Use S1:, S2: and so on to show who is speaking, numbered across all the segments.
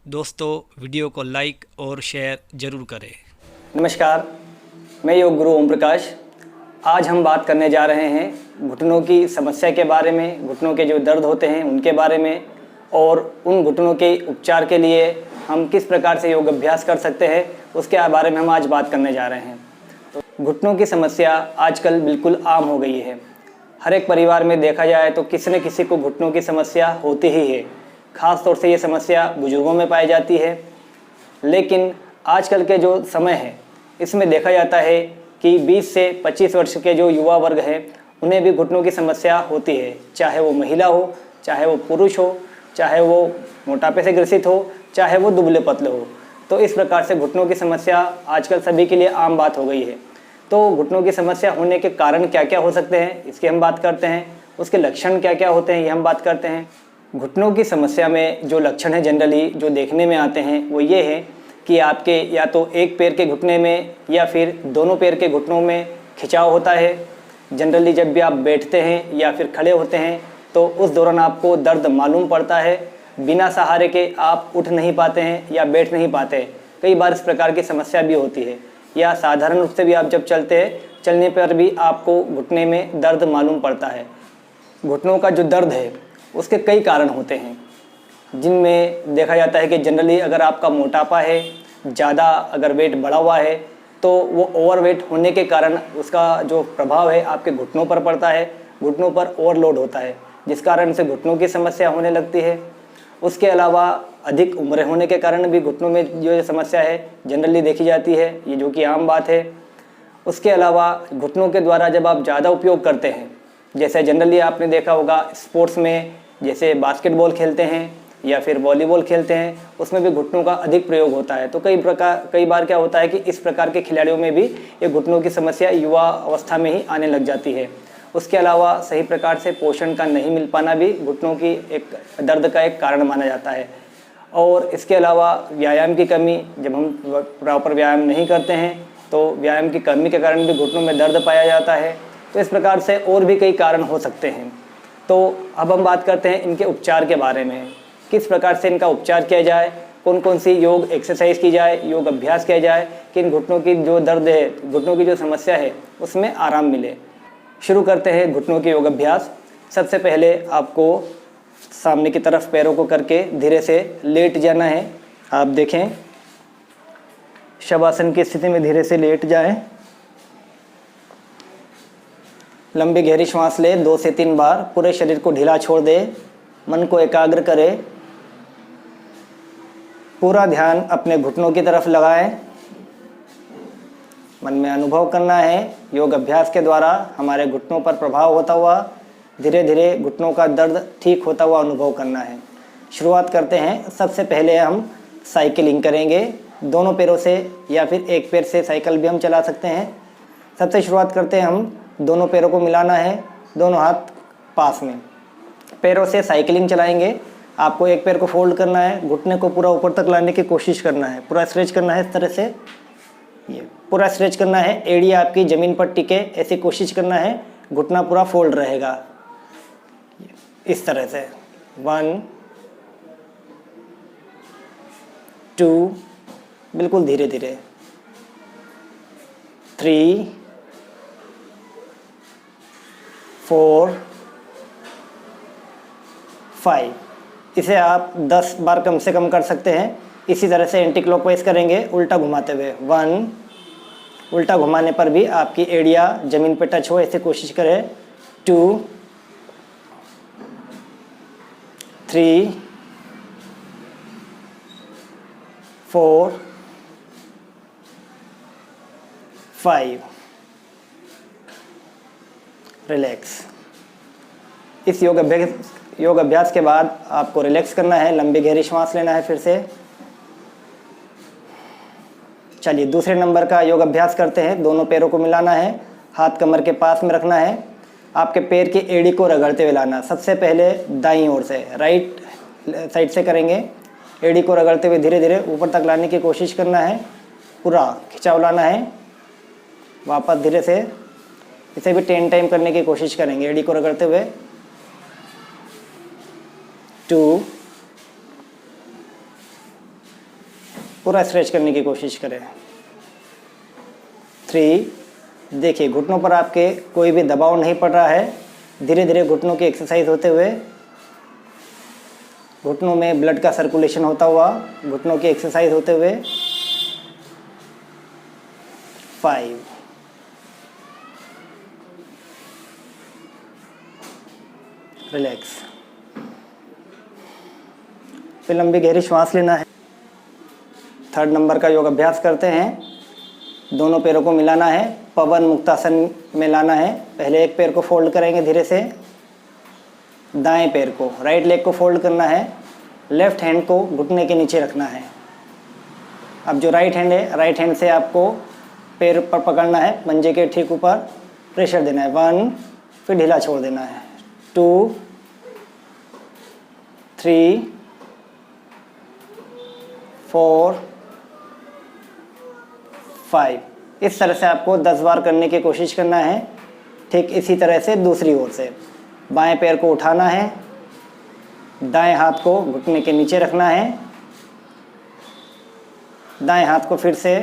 S1: दोस्तों वीडियो को लाइक और शेयर ज़रूर करें।
S2: नमस्कार, मैं योग गुरु ओम प्रकाश। आज हम बात करने जा रहे हैं घुटनों की समस्या के बारे में, घुटनों के जो दर्द होते हैं उनके बारे में, और उन घुटनों के उपचार के लिए हम किस प्रकार से योग अभ्यास कर सकते हैं उसके बारे में हम आज बात करने जा रहे हैं। तो घुटनों की समस्या आजकल बिल्कुल आम हो गई है। हर एक परिवार में देखा जाए तो किसी न किसी को घुटनों की समस्या होती ही है। ख़ास तौर से ये समस्या बुजुर्गों में पाई जाती है, लेकिन आजकल के जो समय है इसमें देखा जाता है कि 20 से 25 वर्ष के जो युवा वर्ग है उन्हें भी घुटनों की समस्या होती है। चाहे वो महिला हो, चाहे वो पुरुष हो, चाहे वो मोटापे से ग्रसित हो, चाहे वो दुबले पतले हो। तो इस प्रकार से घुटनों की समस्या आजकल सभी के लिए आम बात हो गई है। तो घुटनों की समस्या होने के कारण क्या क्या हो सकते हैं इसकी हम बात करते हैं। उसके लक्षण क्या क्या होते हैं ये हम बात करते हैं। घुटनों की समस्या में जो लक्षण है जनरली जो देखने में आते हैं वो ये है कि आपके या तो एक पैर के घुटने में या फिर दोनों पैर के घुटनों में खिंचाव होता है। जनरली जब भी आप बैठते हैं या फिर खड़े होते हैं तो उस दौरान आपको दर्द मालूम पड़ता है। बिना सहारे के आप उठ नहीं पाते हैं या बैठ नहीं पाते। कई बार इस प्रकार की समस्या भी होती है। या साधारण रूप से भी आप जब चलते हैं, चलने पर भी आपको घुटने में दर्द मालूम पड़ता है। घुटनों का जो दर्द है उसके कई कारण होते हैं, जिनमें देखा जाता है कि जनरली अगर आपका मोटापा है, ज़्यादा अगर वेट बढ़ा हुआ है तो वो ओवरवेट होने के कारण उसका जो प्रभाव है आपके घुटनों पर पड़ता है। घुटनों पर ओवरलोड होता है जिस कारण से घुटनों की समस्या होने लगती है। उसके अलावा अधिक उम्र होने के कारण भी घुटनों में जो समस्या है जनरली देखी जाती है, ये जो कि आम बात है। उसके अलावा घुटनों के द्वारा जब आप ज़्यादा उपयोग करते हैं, जैसे जनरली आपने देखा होगा स्पोर्ट्स में, जैसे बास्केटबॉल खेलते हैं या फिर वॉलीबॉल खेलते हैं, उसमें भी घुटनों का अधिक प्रयोग होता है। तो कई बार क्या होता है कि इस प्रकार के खिलाड़ियों में भी ये घुटनों की समस्या युवा अवस्था में ही आने लग जाती है। उसके अलावा सही प्रकार से पोषण का नहीं मिल पाना भी घुटनों की एक दर्द का एक कारण माना जाता है। और इसके अलावा व्यायाम की कमी, जब हम प्रॉपर व्यायाम नहीं करते हैं तो व्यायाम की कमी के कारण भी घुटनों में दर्द पाया जाता है। तो इस प्रकार से और भी कई कारण हो सकते हैं। तो अब हम बात करते हैं इनके उपचार के बारे में, किस प्रकार से इनका उपचार किया जाए, कौन कौन सी योग एक्सरसाइज की जाए, योग अभ्यास किया जाए कि इन घुटनों की जो दर्द है, घुटनों की जो समस्या है उसमें आराम मिले। शुरू करते हैं घुटनों के योग अभ्यास। सबसे पहले आपको सामने की तरफ पैरों को करके धीरे से लेट जाना है। आप देखें, शवासन की स्थिति में धीरे से लेट जाएं। लंबी गहरी श्वास ले 2 से 3 बार। पूरे शरीर को ढीला छोड़ दे। मन को एकाग्र करें। पूरा ध्यान अपने घुटनों की तरफ लगाएं। मन में अनुभव करना है योग अभ्यास के द्वारा हमारे घुटनों पर प्रभाव होता हुआ धीरे धीरे घुटनों का दर्द ठीक होता हुआ अनुभव करना है। शुरुआत करते हैं। सबसे पहले हम साइकिलिंग करेंगे, दोनों पैरों से या फिर एक पैर से साइकिल भी हम चला सकते हैं। सबसे शुरुआत करते हैं, हम दोनों पैरों को मिलाना है, दोनों हाथ पास में, पैरों से साइकिलिंग चलाएंगे। आपको एक पैर को फोल्ड करना है, घुटने को पूरा ऊपर तक लाने की कोशिश करना है, पूरा स्ट्रेच करना है इस तरह से, ये पूरा स्ट्रेच करना है। एड़ी आपकी ज़मीन पर टिके ऐसी कोशिश करना है, घुटना पूरा फोल्ड रहेगा इस तरह से। 1 2, बिल्कुल धीरे धीरे, 3 4 5। इसे आप 10 बार कम से कम कर सकते हैं। इसी तरह से एंटी क्लॉकवाइज करेंगे उल्टा घुमाते हुए। 1, उल्टा घुमाने पर भी आपकी एड़िया ज़मीन पर टच हो ऐसे कोशिश करें। 2 3 4 5। रिलैक्स। इस योग अभ्यास के बाद आपको रिलैक्स करना है, लंबी गहरी श्वास लेना है फिर से। चलिए दूसरे नंबर का योग अभ्यास करते हैं। दोनों पैरों को मिलाना है, हाथ कमर के पास में रखना है, आपके पैर की एड़ी को रगड़ते हुए लाना। सबसे पहले दाईं ओर से, राइट साइड से करेंगे। एड़ी को रगड़ते हुए धीरे धीरे ऊपर तक लाने की कोशिश करना है, पूरा खिंचाव लाना है। वापस धीरे से इसे भी 10 टाइम करने की कोशिश करेंगे, एड़ी को रगड़ते हुए। 2 पूरा स्ट्रेच करने की कोशिश करें। 3, देखिए घुटनों पर आपके कोई भी दबाव नहीं पड़ रहा है। धीरे धीरे घुटनों की एक्सरसाइज होते हुए घुटनों में ब्लड का सर्कुलेशन होता हुआ घुटनों की एक्सरसाइज होते हुए 5, रिलैक्स। फिर लंबी गहरी श्वास लेना है। 3rd नंबर का योग अभ्यास करते हैं। दोनों पैरों को मिलाना है, पवन मुक्तासन में लाना है। पहले एक पैर को फोल्ड करेंगे धीरे से, दाएं पैर को, राइट लेग को फोल्ड करना है, लेफ्ट हैंड को घुटने के नीचे रखना है। अब जो राइट हैंड है, राइट हैंड से आपको पैर पर पकड़ना है, पंजे के ठीक ऊपर प्रेशर देना है। 1, फिर ढीला छोड़ देना है। 2, 3, 4, 5। इस तरह से आपको 10 बार करने की कोशिश करना है। ठीक इसी तरह से दूसरी ओर से बाएं पैर को उठाना है, दाएं हाथ को घुटने के नीचे रखना है, दाएं हाथ को फिर से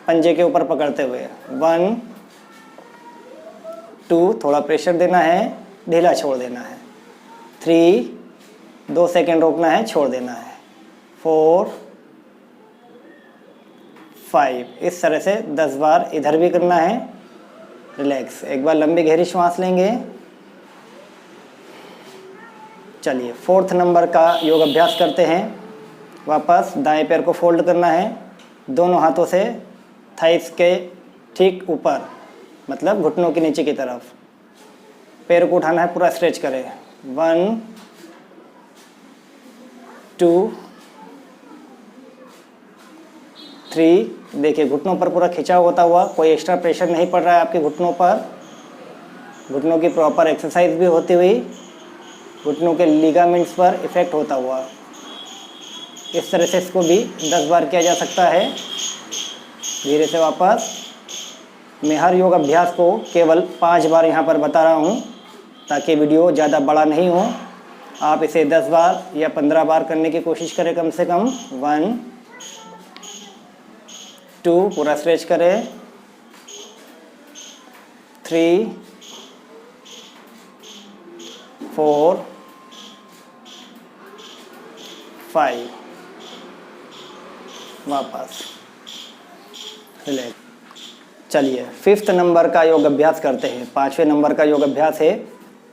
S2: पंजे के ऊपर पकड़ते हुए 1, 2, थोड़ा प्रेशर देना है, ढीला छोड़ देना है। 3, 2 सेकेंड रोकना है, छोड़ देना है। 4, 5। इस तरह से 10 बार इधर भी करना है। रिलैक्स। एक बार लंबी गहरी श्वास लेंगे। चलिए 4th नंबर का योग अभ्यास करते हैं। वापस दाएं पैर को फोल्ड करना है, दोनों हाथों से थाइस के ठीक ऊपर, मतलब घुटनों के नीचे की तरफ पैर को उठाना है, पूरा स्ट्रेच करें। 1, 2, 3। देखिए घुटनों पर पूरा खिंचाव होता हुआ, कोई एक्स्ट्रा प्रेशर नहीं पड़ रहा है आपके घुटनों पर। घुटनों की प्रॉपर एक्सरसाइज भी होती हुई घुटनों के लिगामेंट्स पर इफ़ेक्ट होता हुआ। इस तरह से इसको भी 10 बार किया जा सकता है। धीरे से वापस। मैं हर योग अभ्यास को केवल 5 बार यहाँ पर बता रहा हूँ ताकि वीडियो ज़्यादा बड़ा नहीं हो। आप इसे 10 बार या 15 बार करने की कोशिश करें कम से कम। 1, 2, पूरा स्ट्रेच करें। 3, 4, 5। वापस रिलैक्स। चलिए 5th नंबर का योग अभ्यास करते हैं। 5वें नंबर का योग अभ्यास है,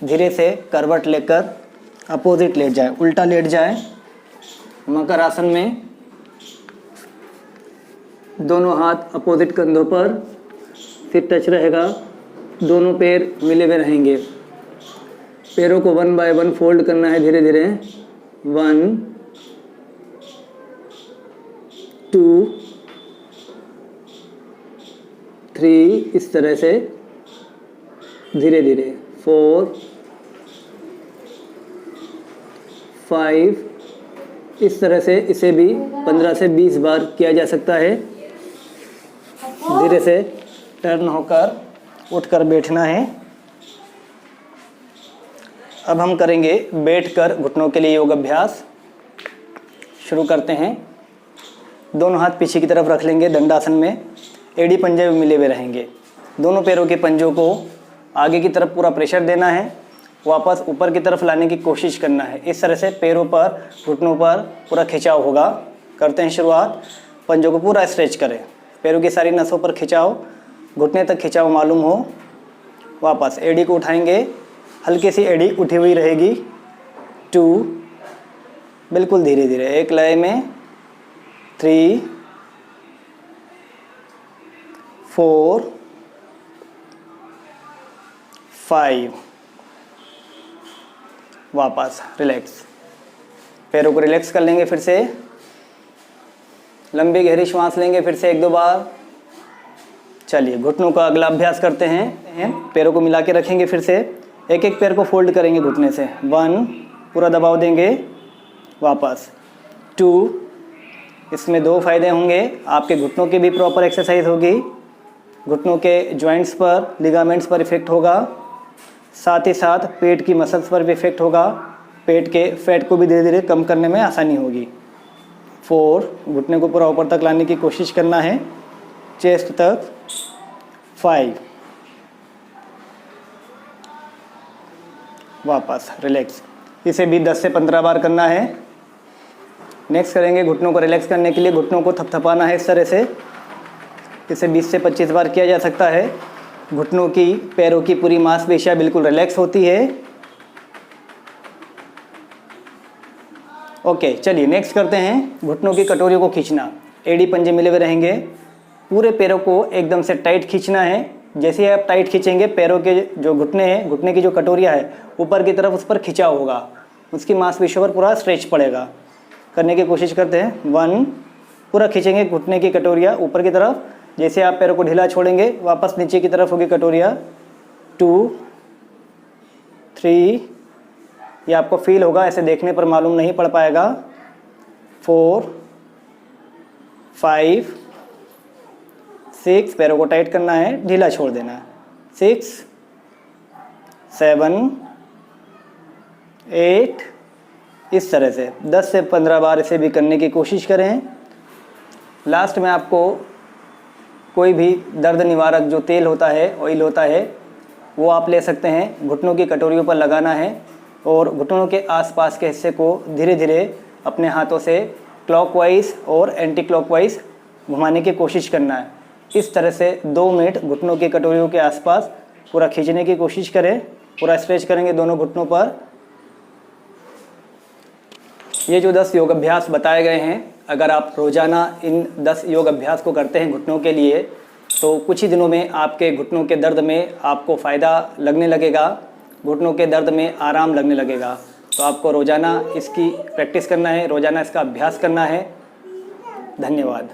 S2: धीरे से करवट लेकर अपोजिट लेट जाए, उल्टा लेट जाए मकर आसन में। दोनों हाथ अपोजिट कंधों पर, फिर टच रहेगा, दोनों पैर मिले हुए रहेंगे। पैरों को 1 बाय 1 फोल्ड करना है धीरे धीरे। 1, 2, 3, इस तरह से धीरे धीरे। 4, 5, इस तरह से इसे भी 15 से 20 बार किया जा सकता है। धीरे से टर्न होकर उठकर बैठना है। अब हम करेंगे बैठकर घुटनों के लिए योग अभ्यास। शुरू करते हैं। दोनों हाथ पीछे की तरफ रख लेंगे दंडासन में, एड़ी पंजे में मिले हुए रहेंगे। दोनों पैरों के पंजों को आगे की तरफ पूरा प्रेशर देना है, वापस ऊपर की तरफ लाने की कोशिश करना है। इस तरह से पैरों पर, घुटनों पर पूरा खिंचाव होगा। करते हैं शुरुआत। पंजों को पूरा स्ट्रेच करें, पैरों की सारी नसों पर खिंचाव, घुटने तक खिंचाव मालूम हो। वापस एड़ी को उठाएंगे, हल्की सी एड़ी उठी हुई रहेगी। 2, बिल्कुल धीरे धीरे एक लय में। 3, 4, 5। वापस रिलैक्स। पैरों को रिलैक्स कर लेंगे। फिर से लंबी गहरी श्वास लेंगे, फिर से 1-2 बार। चलिए घुटनों का अगला अभ्यास करते हैं। पैरों को मिला के रखेंगे, फिर से एक एक पैर को फोल्ड करेंगे घुटने से। 1, पूरा दबाव देंगे। वापस 2, इसमें 2 फायदे होंगे। आपके घुटनों की भी प्रॉपर एक्सरसाइज होगी, घुटनों के जॉइंट्स पर, लिगामेंट्स पर इफेक्ट होगा, साथ ही साथ पेट की मसल्स पर भी इफेक्ट होगा। पेट के फैट को भी धीरे धीरे कम करने में आसानी होगी। 4, घुटने को पूरा ऊपर तक लाने की कोशिश करना है, चेस्ट तक, 5, वापस रिलैक्स। इसे भी 10 से 15 बार करना है। नेक्स्ट करेंगे घुटनों को रिलैक्स करने के लिए घुटनों को थपथपाना है इस तरह से। इसे 20 से 25 बार किया जा सकता है। घुटनों की, पैरों की पूरी मांसपेशियां बिल्कुल रिलैक्स होती है। ओके, चलिए नेक्स्ट करते हैं घुटनों की कटोरियों को खींचना। एड़ी पंजे मिले हुए रहेंगे, पूरे पैरों को एकदम से टाइट खींचना है। जैसे ही आप टाइट खींचेंगे, पैरों के जो घुटने हैं, घुटने की जो कटोरिया है ऊपर की तरफ, उस पर खिंचाव होगा, उसकी मांसपेशियों पर पूरा स्ट्रेच पड़ेगा। करने की कोशिश करते हैं। 1, पूरा खींचेंगे घुटने की कटोरिया ऊपर की तरफ। जैसे आप पैरों को ढीला छोड़ेंगे, वापस नीचे की तरफ होगी कटोरिया। 2, 3, ये आपको फील होगा, ऐसे देखने पर मालूम नहीं पड़ पाएगा। 4, 5, 6, पैरों को टाइट करना है, ढीला छोड़ देना है। 6, 7, 8, इस तरह से 10 से 15 बार इसे भी करने की कोशिश करें। लास्ट में आपको कोई भी दर्द निवारक जो तेल होता है, ऑयल होता है, वो आप ले सकते हैं, घुटनों की कटोरियों पर लगाना है और घुटनों के आसपास के हिस्से को धीरे धीरे अपने हाथों से क्लॉकवाइज और एंटी क्लॉकवाइज घुमाने की कोशिश करना है। इस तरह से 2 मिनट घुटनों की कटोरियों के आसपास पूरा खींचने की कोशिश करें। पूरा स्ट्रेच करेंगे दोनों घुटनों पर। ये जो 10 योग अभ्यास बताए गए हैं, अगर आप रोज़ाना इन 10 योग अभ्यास को करते हैं घुटनों के लिए, तो कुछ ही दिनों में आपके घुटनों के दर्द में आपको फ़ायदा लगने लगेगा, घुटनों के दर्द में आराम लगने लगेगा। तो आपको रोज़ाना इसकी प्रैक्टिस करना है, रोज़ाना इसका अभ्यास करना है। धन्यवाद।